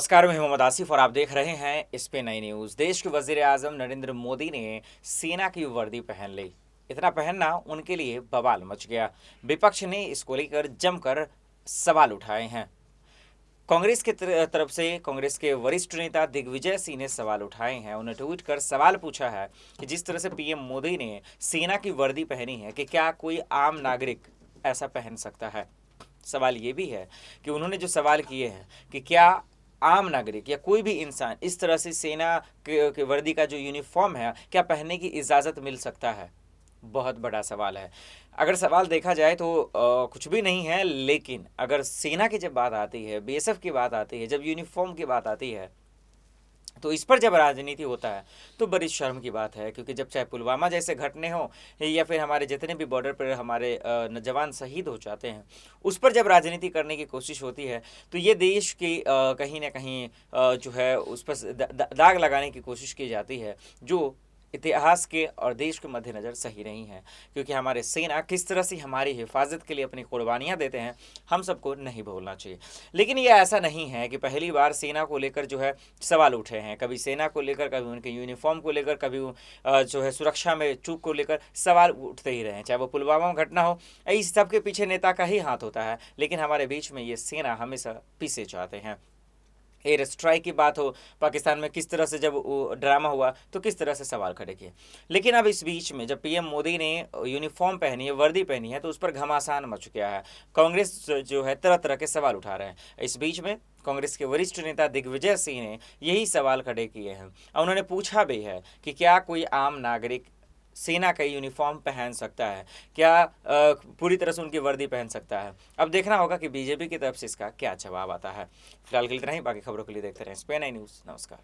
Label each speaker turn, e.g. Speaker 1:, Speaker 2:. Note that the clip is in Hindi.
Speaker 1: नमस्कार, मैं मोहम्मद आसिफ और आप देख रहे हैं इस पे नई न्यूज़। देश के वजीर आजम नरेंद्र मोदी ने सेना की वर्दी पहन ली। इतना पहनना उनके लिए बवाल मच गया। विपक्ष ने इसको लेकर जमकर सवाल उठाए हैं। कांग्रेस के तरफ से कांग्रेस के वरिष्ठ नेता दिग्विजय सिंह ने सवाल उठाए हैं। उन्हें ट्वीट कर सवाल पूछा है कि जिस तरह से पीएम मोदी ने सेना की वर्दी पहनी है कि क्या कोई आम नागरिक ऐसा पहन सकता है। सवाल ये भी है कि उन्होंने जो सवाल किए हैं कि क्या आम नागरिक या कोई भी इंसान इस तरह से सेना के वर्दी का जो यूनिफॉर्म है क्या पहनने की इजाज़त मिल सकता है। बहुत बड़ा सवाल है। अगर सवाल देखा जाए तो कुछ भी नहीं है, लेकिन अगर सेना की जब बात आती है, बीएसएफ की बात आती है, जब यूनिफॉर्म की बात आती है, तो इस पर जब राजनीति होता है तो बड़ी शर्म की बात है। क्योंकि जब चाहे पुलवामा जैसे घटने हों या फिर हमारे जितने भी बॉर्डर पर हमारे जवान शहीद हो जाते हैं, उस पर जब राजनीति करने की कोशिश होती है तो ये देश की कहीं ना कहीं जो है उस पर दाग लगाने की कोशिश की जाती है, जो इतिहास के और देश के मद्देनज़र सही नहीं है। क्योंकि हमारे सेना किस तरह से हमारी हिफाजत के लिए अपनी कुर्बानियाँ देते हैं, हम सबको नहीं भूलना चाहिए। लेकिन ये ऐसा नहीं है कि पहली बार सेना को लेकर जो है सवाल उठे हैं। कभी सेना को लेकर, कभी उनके यूनिफॉर्म को लेकर, कभी जो है सुरक्षा में चूक को लेकर सवाल उठते ही रहे हैं। चाहे वो पुलवामा में घटना हो, इस सब के पीछे नेता का ही हाथ होता है। लेकिन हमारे बीच में ये सेना हमेशा पीछे चाहते हैं। एयर स्ट्राइक की बात हो, पाकिस्तान में किस तरह से जब वो ड्रामा हुआ तो किस तरह से सवाल खड़े किए। लेकिन अब इस बीच में जब पीएम मोदी ने यूनिफॉर्म पहनी है, वर्दी पहनी है, तो उस पर घमासान मच गया है। कांग्रेस जो है तरह तरह के सवाल उठा रहे हैं। इस बीच में कांग्रेस के वरिष्ठ नेता दिग्विजय सिंह ने यही सवाल खड़े किए हैं। उन्होंने पूछा भी है कि क्या कोई आम नागरिक सेना का यूनिफॉर्म पहन सकता है, क्या पूरी तरह से उनकी वर्दी पहन सकता है। अब देखना होगा कि बीजेपी की तरफ से इसका क्या जवाब आता है। फिलहाल के लिए इतना ही, बाकी खबरों के लिए देखते रहें स्पेन आई न्यूज़। नमस्कार।